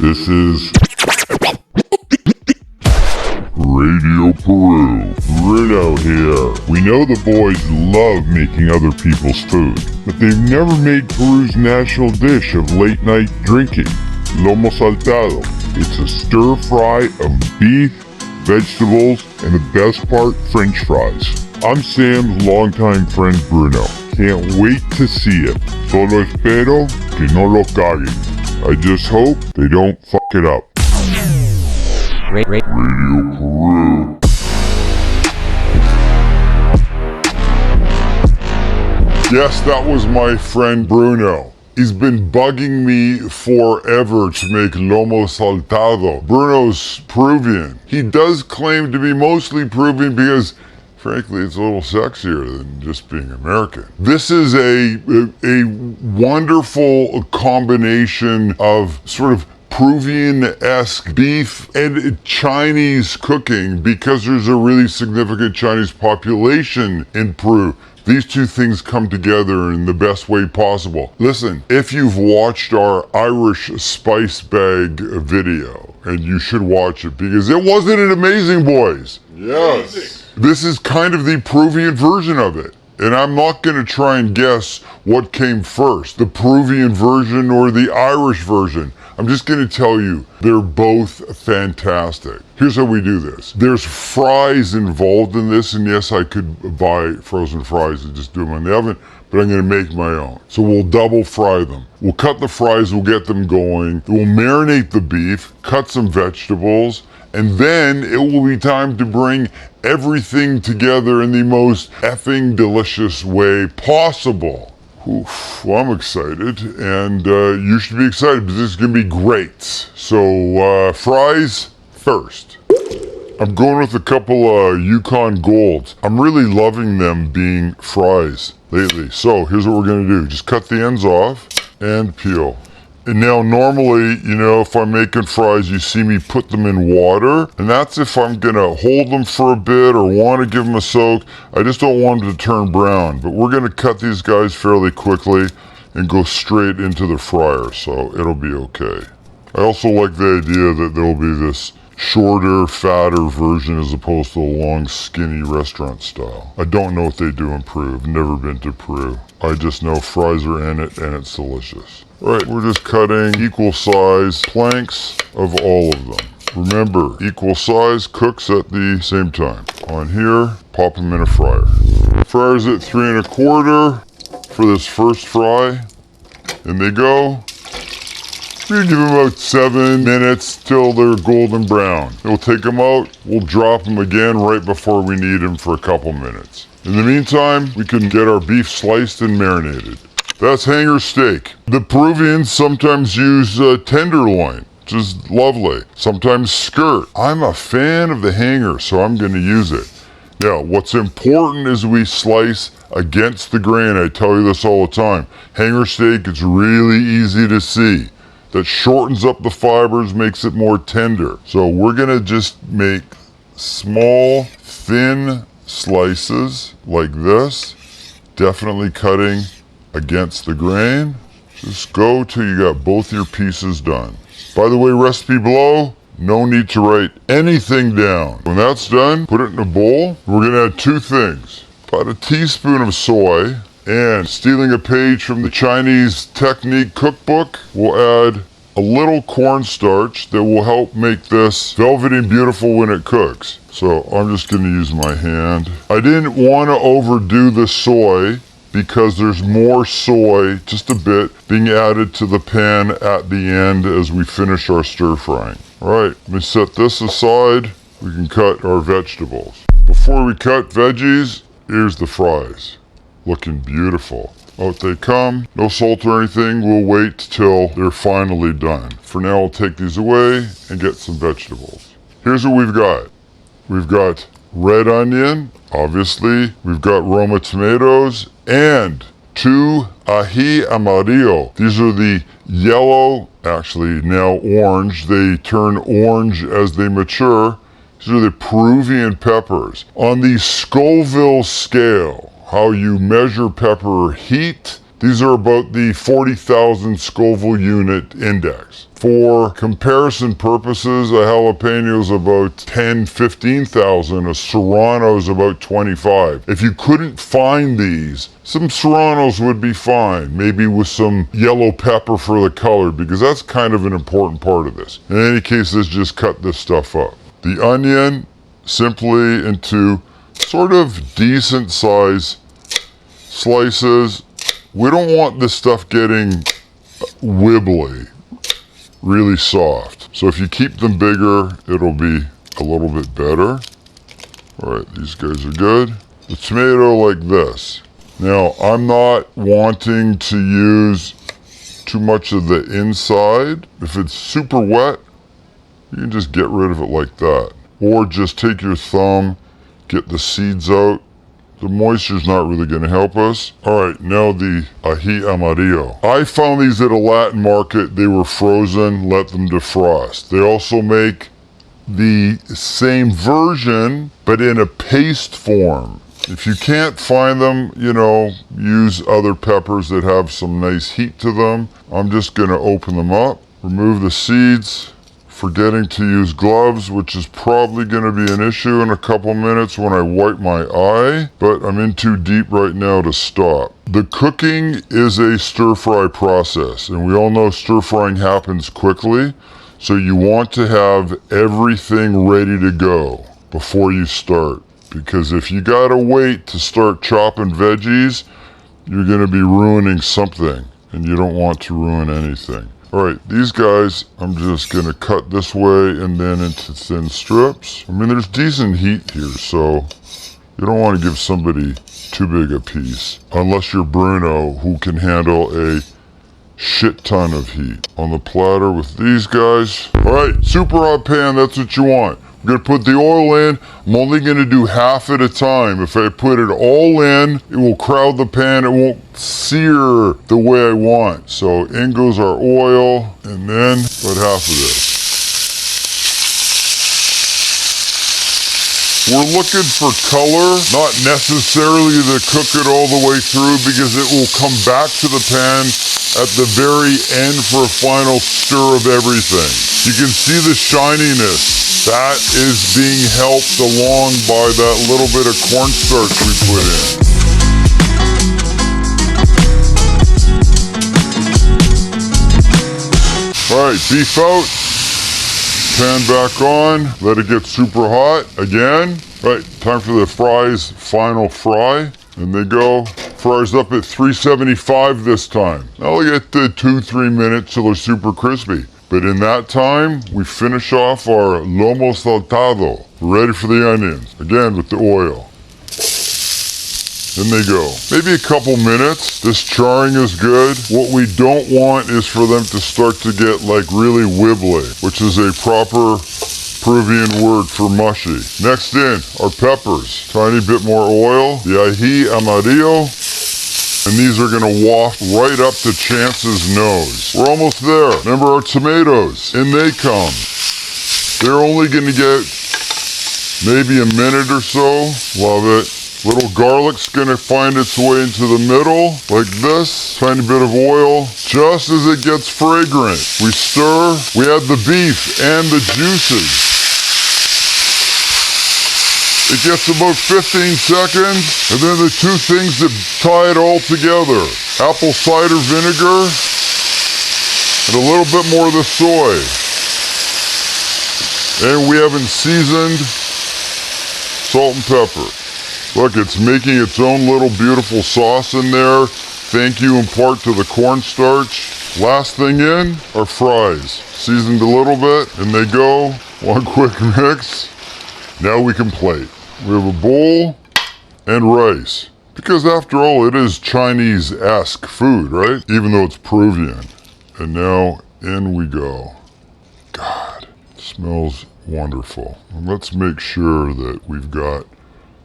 This is Radio Peru. Bruno here. We know the boys love making other people's food, but they've never made Peru's national dish of late night drinking, lomo saltado. It's a stir fry of beef, vegetables, and the best part, French fries. I'm Sam's longtime friend Bruno. Can't wait to see it. Solo espero que no lo caguen. I just hope they don't fuck it up. Radio Peru. Yes, that was my friend Bruno. He's been bugging me forever to make lomo saltado. Bruno's Peruvian. He does claim to be mostly Peruvian because, frankly, it's a little sexier than just being American. This is a wonderful combination of sort of Peruvian-esque beef and Chinese cooking because there's a really significant Chinese population in Peru. These two things come together in the best way possible. Listen, if you've watched our Irish spice bag video, and you should watch it because it wasn't it amazing, boys? Yes. This is kind of the Peruvian version of it. And I'm not going to try and guess what came first, the Peruvian version or the Irish version. I'm just going to tell you, they're both fantastic. Here's how we do this. There's fries involved in this, and yes, I could buy frozen fries and just do them in the oven, but I'm going to make my own. So we'll double fry them. We'll cut the fries, we'll get them going. We'll marinate the beef, cut some vegetables, and then it will be time to bring everything together in the most effing delicious way possible. Oof, well, I'm excited, and you should be excited because this is going to be great. So, fries first. I'm going with a couple Yukon Golds. I'm really loving them being fries lately. So, here's what we're going to do. Just cut the ends off and peel. And now normally, you know, if I'm making fries, you see me put them in water. And that's if I'm going to hold them for a bit or want to give them a soak. I just don't want them to turn brown. But we're going to cut these guys fairly quickly and go straight into the fryer. So it'll be okay. I also like the idea that there'll be this shorter, fatter version as opposed to a long, skinny restaurant style. I don't know what they do in Peru. I've never been to Peru. I just know fries are in it and it's delicious. Alright, we're just cutting equal size planks of all of them. Remember, equal size cooks at the same time. On here, pop them in a fryer. Fryer's at 3 1/4 for this first fry. In they go. We give them about 7 minutes till they're golden brown. We'll take them out, we'll drop them again right before we need them for a couple minutes. In the meantime, we can get our beef sliced and marinated. That's hanger steak. The Peruvians sometimes use tenderloin, which is lovely. Sometimes skirt. I'm a fan of the hanger, so I'm going to use it. Now, what's important is we slice against the grain. I tell you this all the time. Hanger steak, it's really easy to see. That shortens up the fibers, makes it more tender. So we're going to just make small, thin slices like this. Definitely cutting against the grain. Just go till you got both your pieces done. By the way, recipe below, no need to write anything down. When that's done, put it in a bowl. We're going to add 2 things. About a teaspoon of soy, and stealing a page from the Chinese technique cookbook, we'll add a little cornstarch that will help make this velvety and beautiful when it cooks. So I'm just going to use my hand. I didn't want to overdo the soy because there's more soy, just a bit, being added to the pan at the end as we finish our stir frying. Alright, let me set this aside. We can cut our vegetables. Before we cut veggies, here's the fries. Looking beautiful. Out they come. No salt or anything. We'll wait till they're finally done. For now, I'll take these away and get some vegetables. Here's what we've got. We've got red onion, obviously. We've got Roma tomatoes and 2 ají amarillo. These are the yellow, actually now orange. They turn orange as they mature. These are the Peruvian peppers. On the Scoville scale, how you measure pepper heat, These are about the 40,000 Scoville unit index. For comparison purposes, a jalapeno is about 10, 15,000. A serrano is about 25. If you couldn't find these, some serranos would be fine. Maybe with some yellow pepper for the color, because that's kind of an important part of this. In any case, let's just cut this stuff up. The onion, simply into sort of decent size slices. We don't want this stuff getting wibbly, really soft. So if you keep them bigger, it'll be a little bit better. All right, these guys are good. The tomato like this. Now, I'm not wanting to use too much of the inside. If it's super wet, you can just get rid of it like that. Or just take your thumb, get the seeds out. The moisture's not really going to help us. All right, now the ají amarillo. I found these at a Latin market. They were frozen, let them defrost. They also make the same version, but in a paste form. If you can't find them, use other peppers that have some nice heat to them. I'm just going to open them up, remove the seeds, forgetting to use gloves, which is probably going to be an issue in a couple minutes when I wipe my eye, but I'm in too deep right now to stop. The cooking is a stir-fry process, and we all know stir-frying happens quickly, so you want to have everything ready to go before you start, because if you gotta wait to start chopping veggies, you're going to be ruining something, and you don't want to ruin anything. All right, these guys, I'm just going to cut this way and then into thin strips. I mean, there's decent heat here, so you don't want to give somebody too big a piece. Unless you're Bruno, who can handle a shit ton of heat. On the platter with these guys. All right, super hot pan, that's what you want. I'm going to put the oil in. I'm only going to do half at a time. If I put it all in, it will crowd the pan. It won't sear the way I want. So in goes our oil, and then about half of this. We're looking for color, not necessarily to cook it all the way through, because it will come back to the pan at the very end for a final stir of everything. You can see the shininess. That is being helped along by that little bit of cornstarch we put in. All right, beef out. Pan back on. Let it get super hot again. Right, time for the fries, final fry. And they go. Fries up at 375 this time. I'll get to 2-3 minutes till they're super crispy. But in that time, we finish off our lomo saltado. We're ready for the onions. Again, with the oil. In they go. Maybe a couple minutes. This charring is good. What we don't want is for them to start to get like really wibbly, which is a proper Peruvian word for mushy. Next in, our peppers. Tiny bit more oil. The ají amarillo. And these are gonna waft right up to Chance's nose. We're almost there. Remember our tomatoes. In they come. They're only gonna get maybe a minute or so. Love it. Little garlic's gonna find its way into the middle, like this. Tiny bit of oil. Just as it gets fragrant, we stir. We add the beef and the juices. It gets about 15 seconds, and then the two things that tie it all together. Apple cider vinegar, and a little bit more of the soy. And we haven't seasoned salt and pepper. Look, it's making its own little beautiful sauce in there. Thank you in part to the cornstarch. Last thing in are fries. Seasoned a little bit, and they go. One quick mix. Now we can plate. We have a bowl and rice. Because after all, it is Chinese-esque food, right? Even though it's Peruvian. And now in we go. God, it smells wonderful. And let's make sure that we've got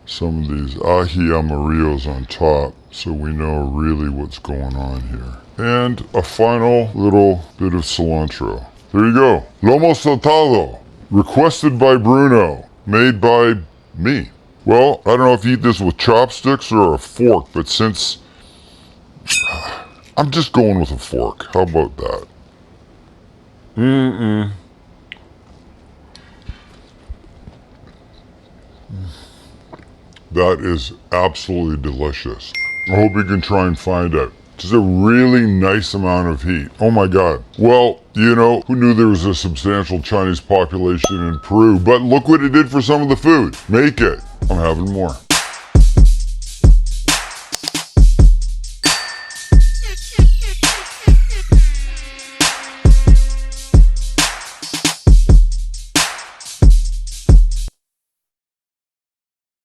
some of these ají amarillos on top so we know really what's going on here. And a final little bit of cilantro. There you go. Lomo saltado. Requested by Bruno. Made by me. Well, I don't know if you eat this with chopsticks or a fork, but since I'm just going with a fork. How about that? That is absolutely delicious. I hope you can try and find it. Just a really nice amount of heat. Oh my God. Well, you know, who knew there was a substantial Chinese population in Peru? But look what it did for some of the food. Make it. I'm having more.